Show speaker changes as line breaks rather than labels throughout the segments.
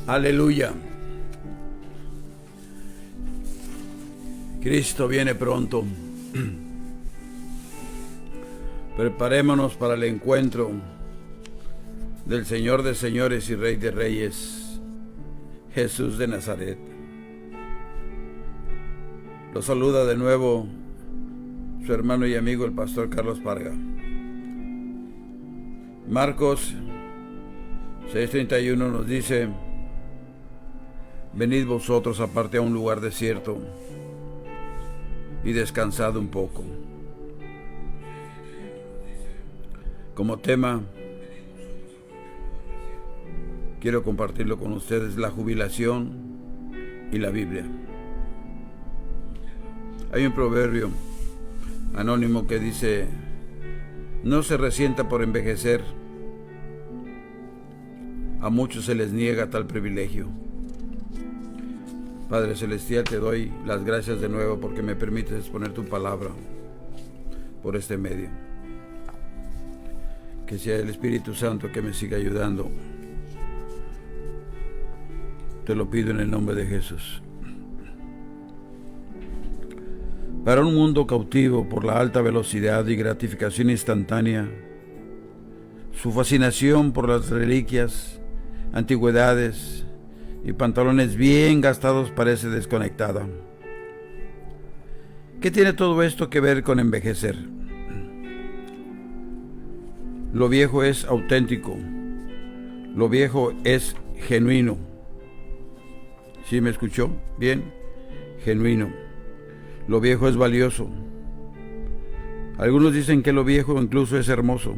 Aleluya. Cristo viene pronto. Preparémonos para el encuentro del Señor de señores y Rey de reyes, Jesús de Nazaret. Lo saluda de nuevo su hermano y amigo el pastor Carlos Parga. Marcos 6:31 nos dice: venid vosotros aparte a un lugar desierto y descansad un poco. Como tema quiero compartirlo con ustedes: la jubilación y la Biblia. Hay un proverbio anónimo que dice: no se resienta por envejecer, a muchos se les niega tal privilegio. Padre Celestial, te doy las gracias de nuevo porque me permites exponer tu palabra por este medio. Que sea el Espíritu Santo que me siga ayudando. Te lo pido en el nombre de Jesús. Para un mundo cautivo por la alta velocidad y gratificación instantánea, su fascinación por las reliquias, antigüedades y pantalones bien gastados parece desconectada. ¿Qué tiene todo esto que ver con envejecer? Lo viejo es auténtico. Lo viejo es genuino. ¿Sí me escuchó? Bien, genuino. Lo viejo es valioso. Algunos dicen que lo viejo incluso es hermoso.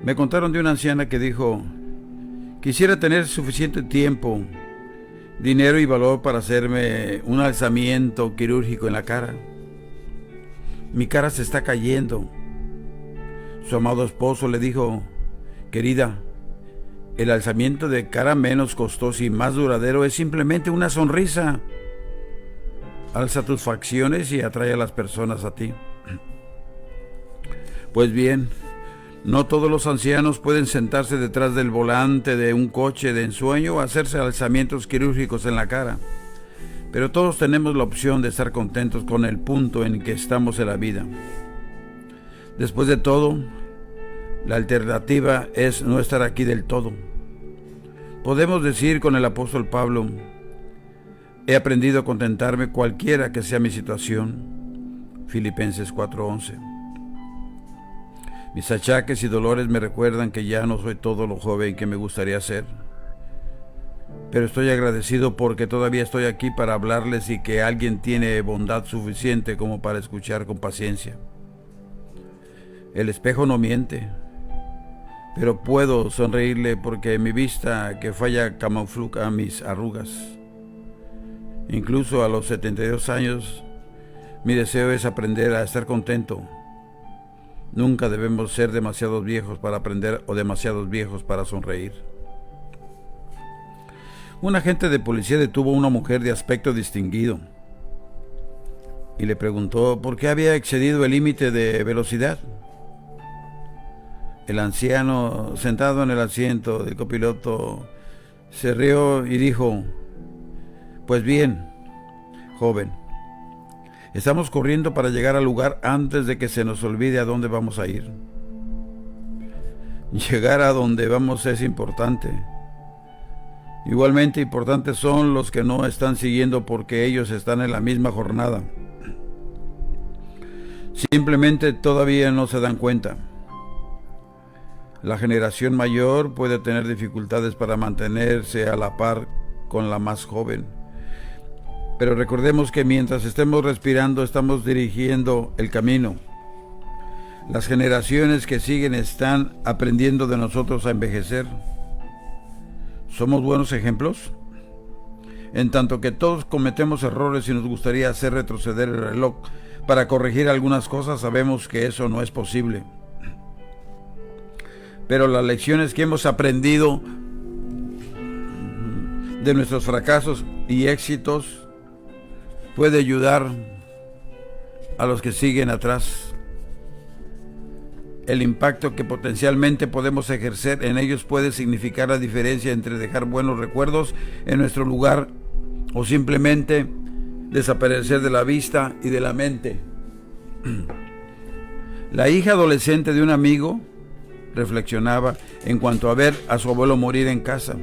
Me contaron de una anciana que dijo: quisiera tener suficiente tiempo, dinero y valor para hacerme un alzamiento quirúrgico en la cara. Mi cara se está cayendo. Su amado esposo le dijo: querida, el alzamiento de cara menos costoso y más duradero es simplemente una sonrisa. Alza tus facciones y atrae a las personas a ti. Pues bien, no todos los ancianos pueden sentarse detrás del volante de un coche de ensueño o hacerse alzamientos quirúrgicos en la cara, pero todos tenemos la opción de estar contentos con el punto en que estamos en la vida. Después de todo, la alternativa es no estar aquí del todo. Podemos decir con el apóstol Pablo: he aprendido a contentarme cualquiera que sea mi situación. Filipenses 4:11. Mis achaques y dolores me recuerdan que ya no soy todo lo joven que me gustaría ser. Pero estoy agradecido porque todavía estoy aquí para hablarles y que alguien tiene bondad suficiente como para escuchar con paciencia. El espejo no miente, pero puedo sonreírle porque mi vista que falla camufla mis arrugas. Incluso a los 72 años, mi deseo es aprender a estar contento. Nunca debemos ser demasiados viejos para aprender o demasiados viejos para sonreír. Un agente de policía detuvo a una mujer de aspecto distinguido y le preguntó por qué había excedido el límite de velocidad. El anciano, sentado en el asiento del copiloto, se rió y dijo: pues bien, joven, estamos corriendo para llegar al lugar antes de que se nos olvide a dónde vamos a ir. Llegar a donde vamos es importante. Igualmente importantes son los que no están siguiendo porque ellos están en la misma jornada. Simplemente todavía no se dan cuenta. La generación mayor puede tener dificultades para mantenerse a la par con la más joven. Pero recordemos que mientras estemos respirando, estamos dirigiendo el camino. Las generaciones que siguen están aprendiendo de nosotros a envejecer. ¿Somos buenos ejemplos? En tanto que todos cometemos errores y nos gustaría hacer retroceder el reloj para corregir algunas cosas, sabemos que eso no es posible. Pero las lecciones que hemos aprendido de nuestros fracasos y éxitos puede ayudar a los que siguen atrás. El impacto que potencialmente podemos ejercer en ellos puede significar la diferencia entre dejar buenos recuerdos en nuestro lugar o simplemente desaparecer de la vista y de la mente. La hija adolescente de un amigo reflexionaba en cuanto a ver a su abuelo morir en casa.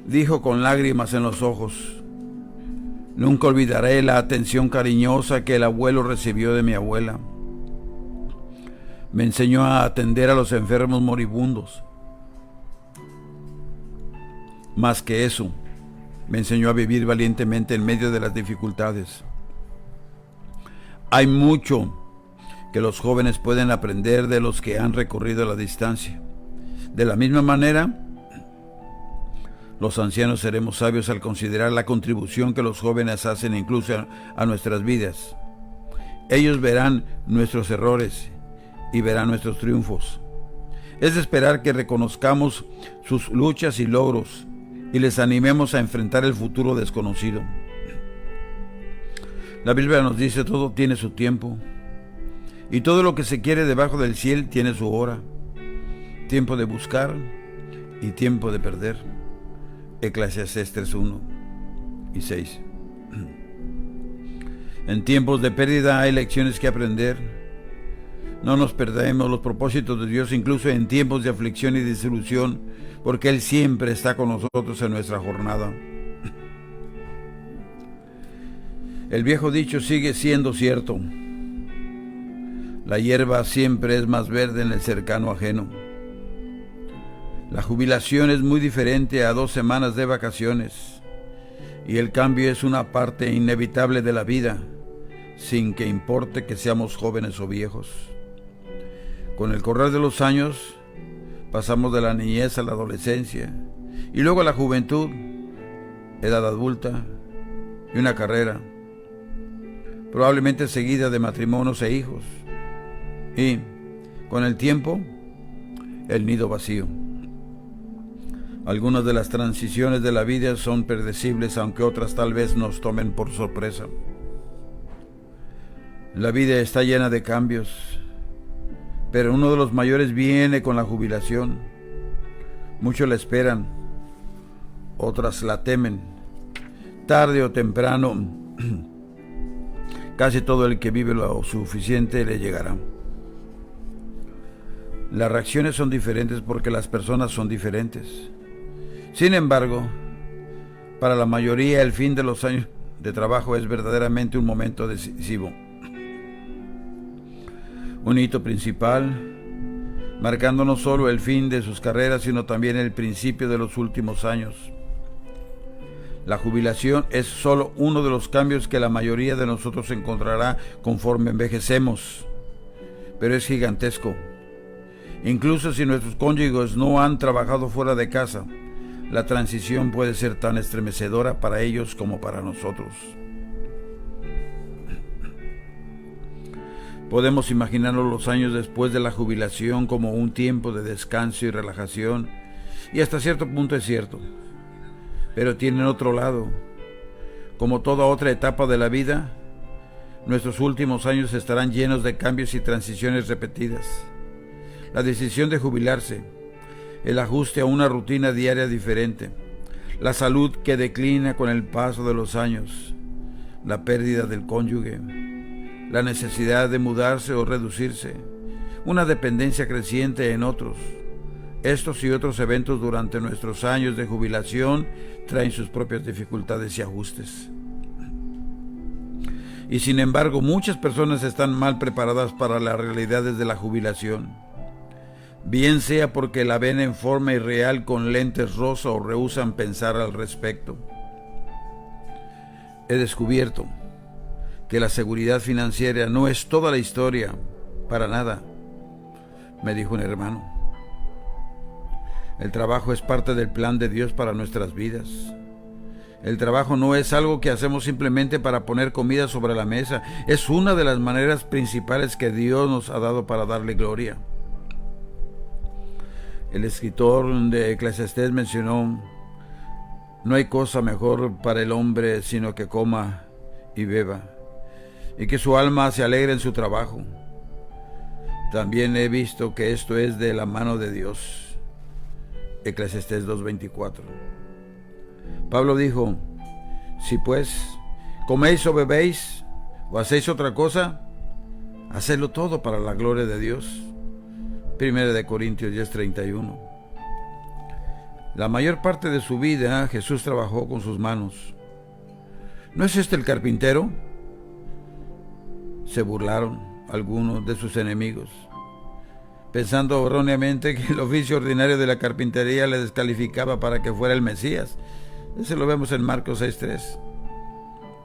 Dijo con lágrimas en los ojos: nunca olvidaré la atención cariñosa que el abuelo recibió de mi abuela. Me enseñó a atender a los enfermos moribundos. Más que eso, me enseñó a vivir valientemente en medio de las dificultades. Hay mucho que los jóvenes pueden aprender de los que han recorrido la distancia. De la misma manera, los ancianos seremos sabios al considerar la contribución que los jóvenes hacen incluso a nuestras vidas. Ellos verán nuestros errores y verán nuestros triunfos. Es de esperar que reconozcamos sus luchas y logros y les animemos a enfrentar el futuro desconocido. La Biblia nos dice: todo tiene su tiempo, y todo lo que se quiere debajo del cielo tiene su hora. Tiempo de buscar y tiempo de perder. Eclesiastés 3:1 y 6. En tiempos de pérdida hay lecciones que aprender. No nos perdemos los propósitos de Dios, incluso en tiempos de aflicción y desilusión, porque Él siempre está con nosotros en nuestra jornada. El viejo dicho sigue siendo cierto: la hierba siempre es más verde en el cercano ajeno. La jubilación es muy diferente a 2 semanas de vacaciones, y el cambio es una parte inevitable de la vida, sin que importe que seamos jóvenes o viejos. Con el correr de los años, pasamos de la niñez a la adolescencia, y luego a la juventud, edad adulta y una carrera, probablemente seguida de matrimonios e hijos, y, con el tiempo, el nido vacío. Algunas de las transiciones de la vida son predecibles, aunque otras tal vez nos tomen por sorpresa. La vida está llena de cambios, pero uno de los mayores viene con la jubilación. Muchos la esperan, otras la temen. Tarde o temprano, casi todo el que vive lo suficiente le llegará. Las reacciones son diferentes porque las personas son diferentes. Sin embargo, para la mayoría el fin de los años de trabajo es verdaderamente un momento decisivo. Un hito principal, marcando no solo el fin de sus carreras, sino también el principio de los últimos años. La jubilación es solo uno de los cambios que la mayoría de nosotros encontrará conforme envejecemos, pero es gigantesco. Incluso si nuestros cónyuges no han trabajado fuera de casa, la transición puede ser tan estremecedora para ellos como para nosotros. Podemos imaginarnos los años después de la jubilación como un tiempo de descanso y relajación, y hasta cierto punto es cierto. Pero tienen otro lado. Como toda otra etapa de la vida, nuestros últimos años estarán llenos de cambios y transiciones repetidas. La decisión de jubilarse, el ajuste a una rutina diaria diferente, la salud que declina con el paso de los años, la pérdida del cónyuge, la necesidad de mudarse o reducirse, una dependencia creciente en otros. Estos y otros eventos durante nuestros años de jubilación traen sus propias dificultades y ajustes. Y sin embargo, muchas personas están mal preparadas para las realidades de la jubilación, bien sea porque la ven en forma irreal con lentes rosa o rehúsan pensar al respecto. He descubierto que la seguridad financiera no es toda la historia, para nada, me dijo un hermano. El trabajo es parte del plan de Dios para nuestras vidas. El trabajo no es algo que hacemos simplemente para poner comida sobre la mesa, es una de las maneras principales que Dios nos ha dado para darle gloria. El escritor de Eclesiastés mencionó: no hay cosa mejor para el hombre sino que coma y beba, y que su alma se alegre en su trabajo. También he visto que esto es de la mano de Dios. Eclesiastés 2:24. Pablo dijo: si pues coméis o bebéis o hacéis otra cosa, hacedlo todo para la gloria de Dios. 1 Corintios 10:31. La mayor parte de su vida Jesús trabajó con sus manos. ¿No es este el carpintero? Se burlaron algunos de sus enemigos, pensando erróneamente que el oficio ordinario de la carpintería le descalificaba para que fuera el Mesías. Eso lo vemos en Marcos 6:3.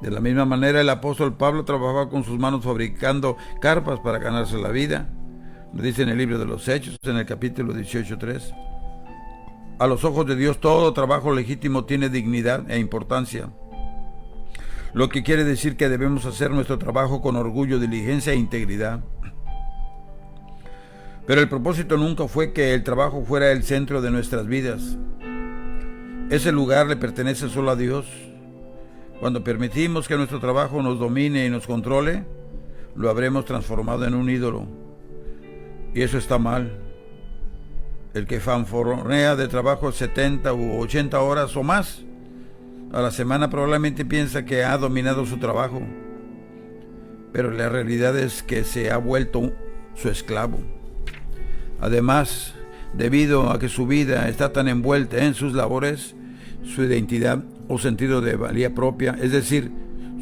De la misma manera, el apóstol Pablo trabajaba con sus manos fabricando carpas para ganarse la vida. Lo dice en el libro de los Hechos, en el capítulo 18:3. A los ojos de Dios, todo trabajo legítimo tiene dignidad e importancia, lo que quiere decir que debemos hacer nuestro trabajo con orgullo, diligencia e integridad. Pero el propósito nunca fue que el trabajo fuera el centro de nuestras vidas. Ese lugar le pertenece solo a Dios. Cuando permitimos que nuestro trabajo nos domine y nos controle, lo habremos transformado en un ídolo. Y eso está mal. El que fanfarronea de trabajo 70 u 80 horas o más a la semana probablemente piensa que ha dominado su trabajo, pero la realidad es que se ha vuelto su esclavo. Además, debido a que su vida está tan envuelta en sus labores, su identidad o sentido de valía propia, es decir,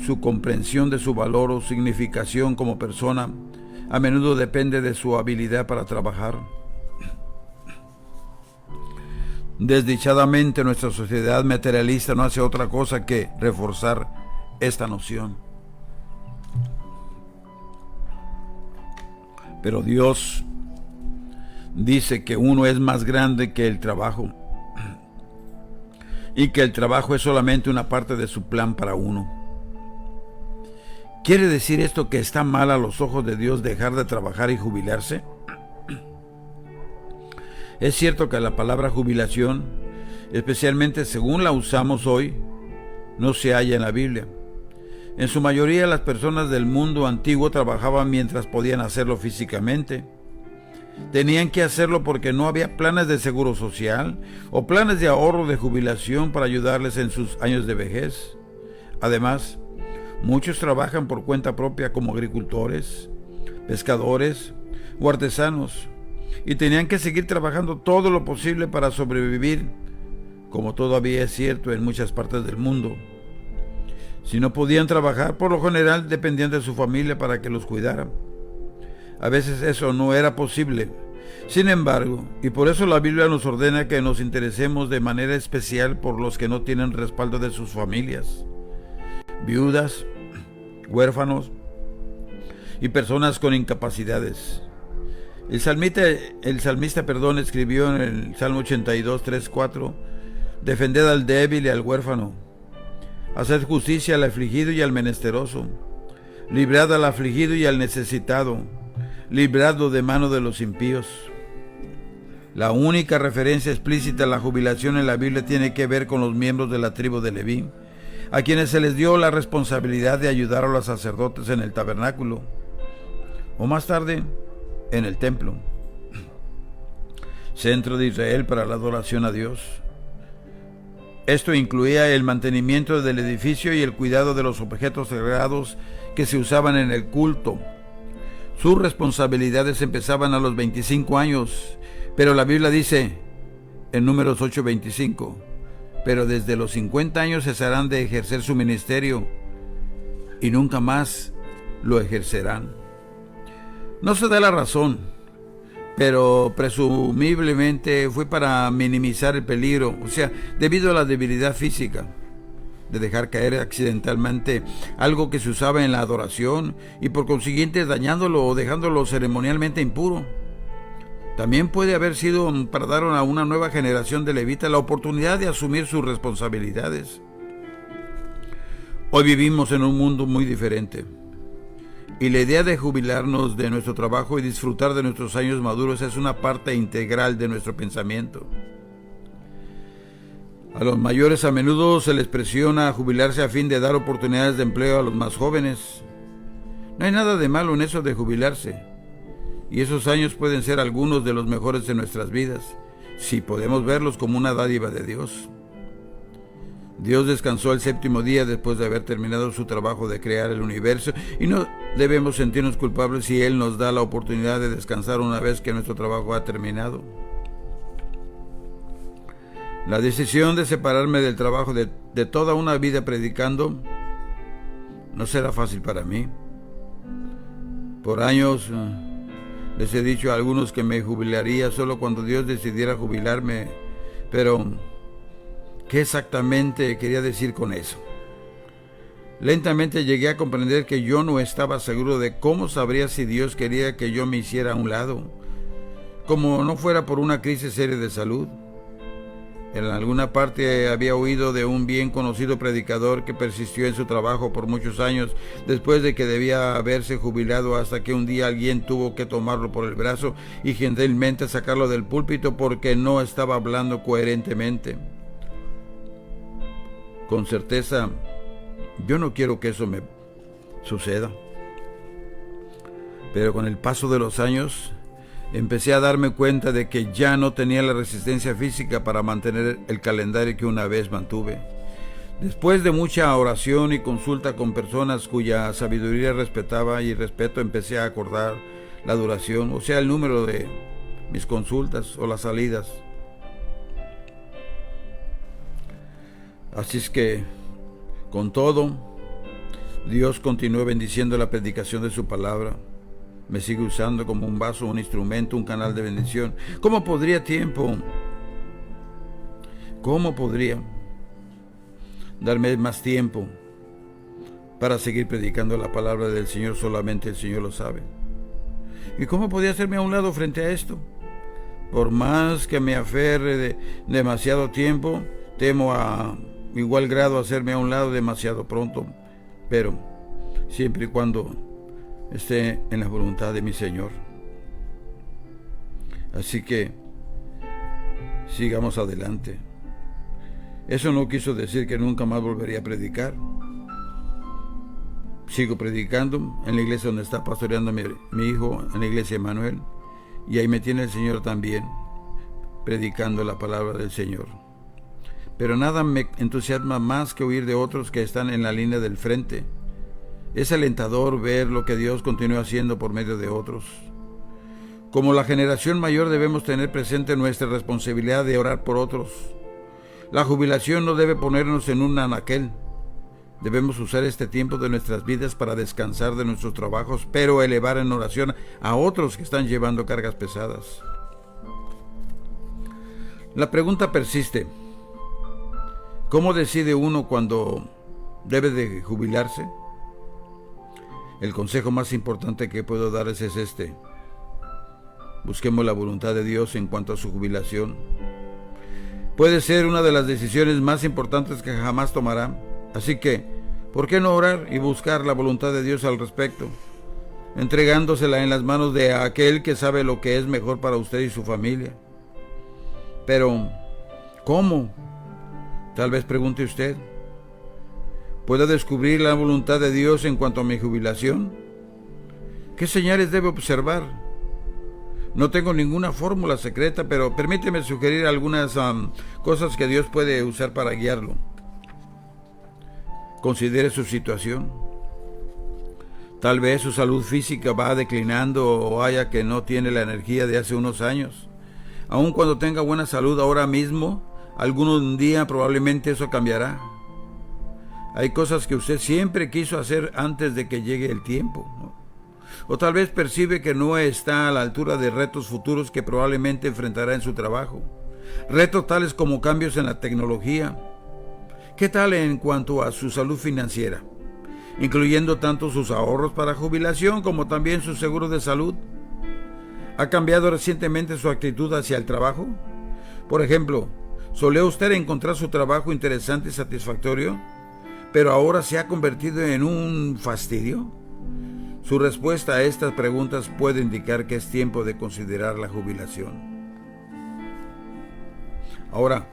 su comprensión de su valor o significación como persona, a menudo depende de su habilidad para trabajar. Desdichadamente, nuestra sociedad materialista no hace otra cosa que reforzar esta noción. Pero Dios dice que uno es más grande que el trabajo y que el trabajo es solamente una parte de su plan para uno. ¿Quiere decir esto que está mal a los ojos de Dios dejar de trabajar y jubilarse? Es cierto que la palabra jubilación, especialmente según la usamos hoy, no se halla en la Biblia. En su mayoría, las personas del mundo antiguo trabajaban mientras podían hacerlo físicamente. Tenían que hacerlo porque no había planes de seguro social o planes de ahorro de jubilación para ayudarles en sus años de vejez. Además, muchos trabajan por cuenta propia como agricultores, pescadores o artesanos, y tenían que seguir trabajando todo lo posible para sobrevivir, como todavía es cierto en muchas partes del mundo. Si no podían trabajar, por lo general dependían de su familia para que los cuidara. A veces eso no era posible. Sin embargo, y por eso la Biblia nos ordena que nos interesemos de manera especial por los que no tienen respaldo de sus familias, viudas, huérfanos y personas con incapacidades. El salmista escribió en el Salmo 82, 3, 4: defended al débil y al huérfano, haced justicia al afligido y al menesteroso, librad al afligido y al necesitado, libradlo de mano de los impíos. La única referencia explícita a la jubilación en la Biblia tiene que ver con los miembros de la tribu de Leví, a quienes se les dio la responsabilidad de ayudar a los sacerdotes en el tabernáculo, o más tarde en el templo, centro de Israel para la adoración a Dios. Esto incluía el mantenimiento del edificio y el cuidado de los objetos sagrados que se usaban en el culto. Sus responsabilidades empezaban a los 25 años, pero la Biblia dice en Números 8:25, pero desde los 50 años cesarán de ejercer su ministerio y nunca más lo ejercerán. No se da la razón, pero presumiblemente fue para minimizar el peligro, o sea, debido a la debilidad física, de dejar caer accidentalmente algo que se usaba en la adoración y por consiguiente dañándolo o dejándolo ceremonialmente impuro. También puede haber sido para dar a una nueva generación de levitas la oportunidad de asumir sus responsabilidades. Hoy vivimos en un mundo muy diferente, y la idea de jubilarnos de nuestro trabajo y disfrutar de nuestros años maduros es una parte integral de nuestro pensamiento. A los mayores a menudo se les presiona a jubilarse a fin de dar oportunidades de empleo a los más jóvenes. No hay nada de malo en eso de jubilarse, Y esos años pueden ser algunos de los mejores de nuestras vidas, si podemos verlos como una dádiva de Dios. Dios descansó el séptimo día después de haber terminado su trabajo de crear el universo, y no debemos sentirnos culpables si Él nos da la oportunidad de descansar una vez que nuestro trabajo ha terminado. La decisión de separarme del trabajo de toda una vida predicando no será fácil para mí. Por años les he dicho a algunos que me jubilaría solo cuando Dios decidiera jubilarme, pero ¿qué exactamente quería decir con eso? Lentamente llegué a comprender que yo no estaba seguro de cómo sabría si Dios quería que yo me hiciera a un lado, como no fuera por una crisis seria de salud. En alguna parte había oído de un bien conocido predicador que persistió en su trabajo por muchos años después de que debía haberse jubilado, hasta que un día alguien tuvo que tomarlo por el brazo y gentilmente sacarlo del púlpito porque no estaba hablando coherentemente. Con certeza, yo no quiero que eso me suceda. Pero con el paso de los años, empecé a darme cuenta de que ya no tenía la resistencia física para mantener el calendario que una vez mantuve. Después de mucha oración y consulta con personas cuya sabiduría respetaba y respeto, empecé a acordar la duración, o sea, el número de mis consultas o las salidas. Así es que, con todo, Dios continúa bendiciendo la predicación de su palabra. Me sigue usando como un vaso, un instrumento, un canal de bendición. ¿Cómo podría darme más tiempo para seguir predicando la palabra del Señor? Solamente el Señor lo sabe. ¿Y cómo podía hacerme a un lado frente a esto? Por más que me aferre de demasiado tiempo, temo a igual grado hacerme a un lado demasiado pronto, pero siempre y cuando esté en la voluntad de mi Señor. Así que sigamos adelante. Eso no quiso decir que nunca más volvería a predicar. Sigo predicando en la iglesia donde está pastoreando mi hijo, en la iglesia Emanuel, y ahí me tiene el Señor también, predicando la palabra del Señor. Pero nada me entusiasma más que oír de otros que están en la línea del frente. Es alentador ver lo que Dios continúa haciendo por medio de otros. Como la generación mayor debemos tener presente nuestra responsabilidad de orar por otros. La jubilación no debe ponernos en un anaquel. Debemos usar este tiempo de nuestras vidas para descansar de nuestros trabajos, pero elevar en oración a otros que están llevando cargas pesadas. La pregunta persiste: ¿cómo decide uno cuando debe de jubilarse? El consejo más importante que puedo darles es este: busquemos la voluntad de Dios en cuanto a su jubilación. Puede ser una de las decisiones más importantes que jamás tomará. Así que, ¿por qué no orar y buscar la voluntad de Dios al respecto? Entregándosela en las manos de aquel que sabe lo que es mejor para usted y su familia. Pero, ¿cómo? Tal vez pregunte usted. ¿Puedo descubrir la voluntad de Dios en cuanto a mi jubilación? ¿Qué señales debo observar? No tengo ninguna fórmula secreta, pero permíteme sugerir algunas cosas que Dios puede usar para guiarlo. Considere su situación. Tal vez su salud física va declinando o haya que no tiene la energía de hace unos años. Aun cuando tenga buena salud ahora mismo, algún día probablemente eso cambiará. Hay cosas que usted siempre quiso hacer antes de que llegue el tiempo, ¿no? O tal vez percibe que no está a la altura de retos futuros que probablemente enfrentará en su trabajo. Retos tales como cambios en la tecnología. ¿Qué tal en cuanto a su salud financiera? Incluyendo tanto sus ahorros para jubilación como también su seguro de salud. ¿Ha cambiado recientemente su actitud hacia el trabajo? Por ejemplo, ¿solía usted encontrar su trabajo interesante y satisfactorio, pero ahora se ha convertido en un fastidio? Su respuesta a estas preguntas puede indicar que es tiempo de considerar la jubilación. Ahora,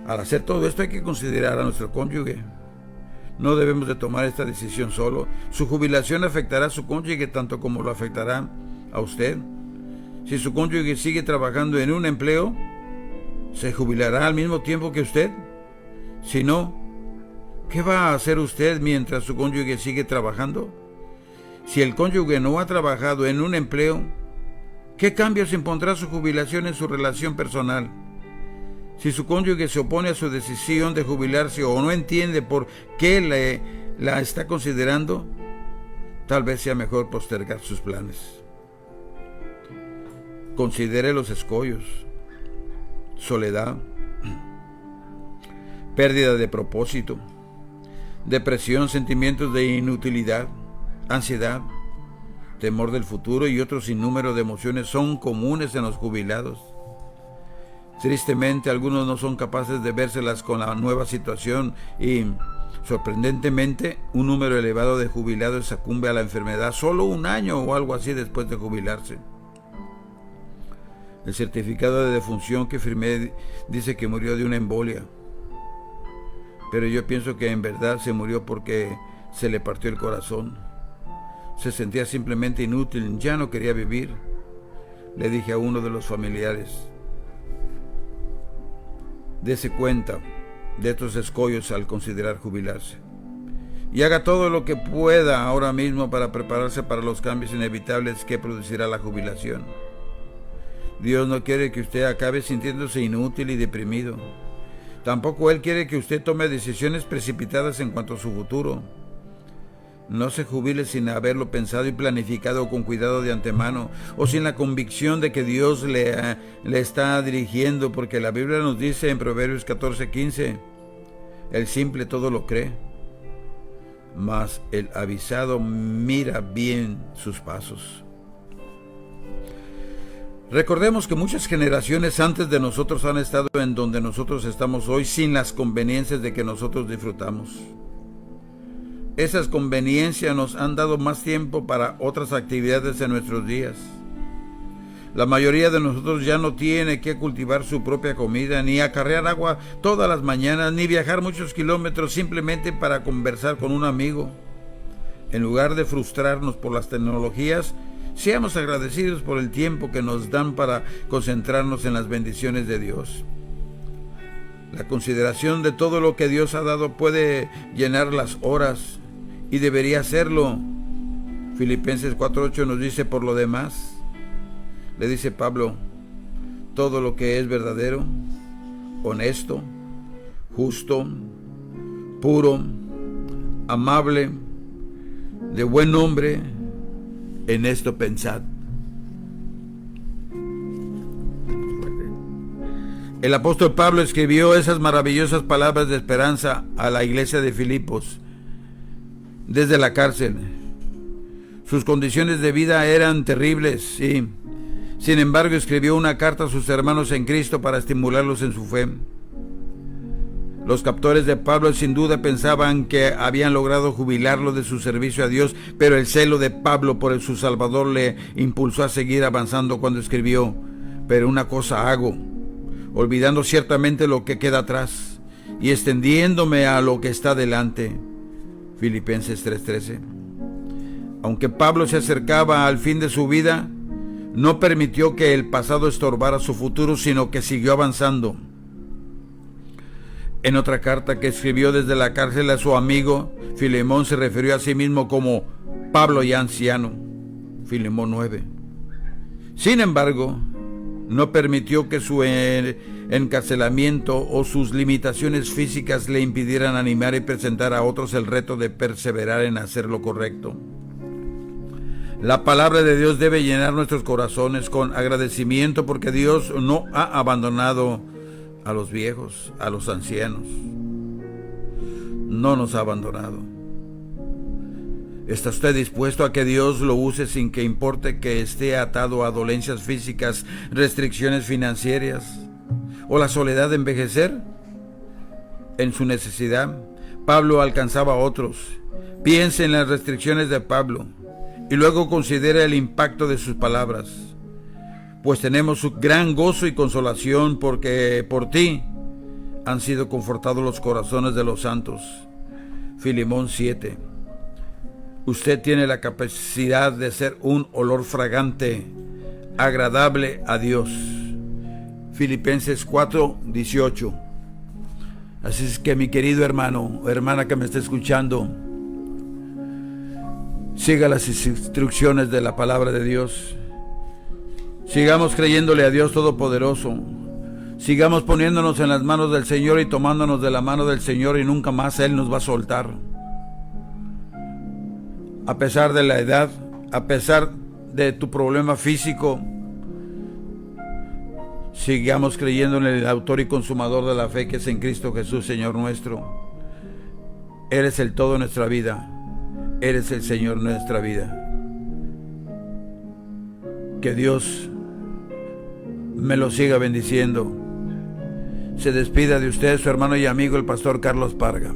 al hacer todo esto hay que considerar a nuestro cónyuge. No debemos de tomar esta decisión solo. Su jubilación afectará a su cónyuge tanto como lo afectará a usted. Si su cónyuge sigue trabajando en un empleo, ¿se jubilará al mismo tiempo que usted? Si no, ¿qué va a hacer usted mientras su cónyuge sigue trabajando? Si el cónyuge no ha trabajado en un empleo, ¿qué cambios impondrá su jubilación en su relación personal? Si su cónyuge se opone a su decisión de jubilarse o no entiende por qué la está considerando, tal vez sea mejor postergar sus planes. Considere los escollos: soledad, pérdida de propósito, depresión, sentimientos de inutilidad, ansiedad, temor del futuro y otros sinnúmero de emociones son comunes en los jubilados. Tristemente, algunos no son capaces de vérselas con la nueva situación y, sorprendentemente, un número elevado de jubilados sucumbe a la enfermedad solo un año o algo así después de jubilarse. El certificado de defunción que firmé dice que murió de una embolia, pero yo pienso que en verdad se murió porque se le partió el corazón. Se sentía simplemente inútil, ya no quería vivir, le dije a uno de los familiares. Dese cuenta de estos escollos al considerar jubilarse y haga todo lo que pueda ahora mismo para prepararse para los cambios inevitables que producirá la jubilación. Dios no quiere que usted acabe sintiéndose inútil y deprimido. Tampoco Él quiere que usted tome decisiones precipitadas en cuanto a su futuro. No se jubile sin haberlo pensado y planificado con cuidado de antemano, o sin la convicción de que Dios le está dirigiendo, porque la Biblia nos dice en Proverbios 14:15, el simple todo lo cree, mas el avisado mira bien sus pasos. Recordemos que muchas generaciones antes de nosotros han estado en donde nosotros estamos hoy sin las conveniencias de que nosotros disfrutamos. Esas conveniencias nos han dado más tiempo para otras actividades en nuestros días. La mayoría de nosotros ya no tiene que cultivar su propia comida, ni acarrear agua todas las mañanas, ni viajar muchos kilómetros simplemente para conversar con un amigo. En lugar de frustrarnos por las tecnologías, seamos agradecidos por el tiempo que nos dan para concentrarnos en las bendiciones de Dios. La consideración de todo lo que Dios ha dado puede llenar las horas y debería hacerlo. Filipenses 4:8 nos dice: por lo demás, le dice Pablo, todo lo que es verdadero, honesto, justo, puro, amable, de buen nombre, en esto pensad. El apóstol Pablo escribió esas maravillosas palabras de esperanza a la iglesia de Filipos desde la cárcel. Sus condiciones de vida eran terribles, sí. Sin embargo, escribió una carta a sus hermanos en Cristo para estimularlos en su fe. Los captores de Pablo sin duda pensaban que habían logrado jubilarlo de su servicio a Dios, pero el celo de Pablo por su Salvador le impulsó a seguir avanzando cuando escribió: pero una cosa hago, olvidando ciertamente lo que queda atrás y extendiéndome a lo que está delante. Filipenses 3:13. Aunque Pablo se acercaba al fin de su vida, no permitió que el pasado estorbara su futuro, sino que siguió avanzando. En otra carta que escribió desde la cárcel a su amigo Filemón, se refirió a sí mismo como Pablo ya anciano. Filemón 9. Sin embargo, no permitió que su encarcelamiento o sus limitaciones físicas le impidieran animar y presentar a otros el reto de perseverar en hacer lo correcto. La palabra de Dios debe llenar nuestros corazones con agradecimiento, porque Dios no ha abandonado a los viejos, a los ancianos. No nos ha abandonado. ¿Está usted dispuesto a que Dios lo use sin que importe que esté atado a dolencias físicas, restricciones financieras o la soledad de envejecer? En su necesidad, Pablo alcanzaba a otros. Piense en las restricciones de Pablo y luego considere el impacto de sus palabras. Pues tenemos su gran gozo y consolación, porque por ti han sido confortados los corazones de los santos. Filemón 7. Usted tiene la capacidad de ser un olor fragante, agradable a Dios. Filipenses 4:18. Así es que, mi querido hermano o hermana que me está escuchando, siga las instrucciones de la palabra de Dios. Sigamos creyéndole a Dios Todopoderoso. Sigamos poniéndonos en las manos del Señor y tomándonos de la mano del Señor, y nunca más Él nos va a soltar. A pesar de la edad, a pesar de tu problema físico, sigamos creyendo en el autor y consumador de la fe, que es en Cristo Jesús, Señor nuestro. Eres el todo de nuestra vida. Eres el Señor de nuestra vida. Que Dios me lo siga bendiciendo. Se despida de usted su hermano y amigo, el pastor Carlos Parga.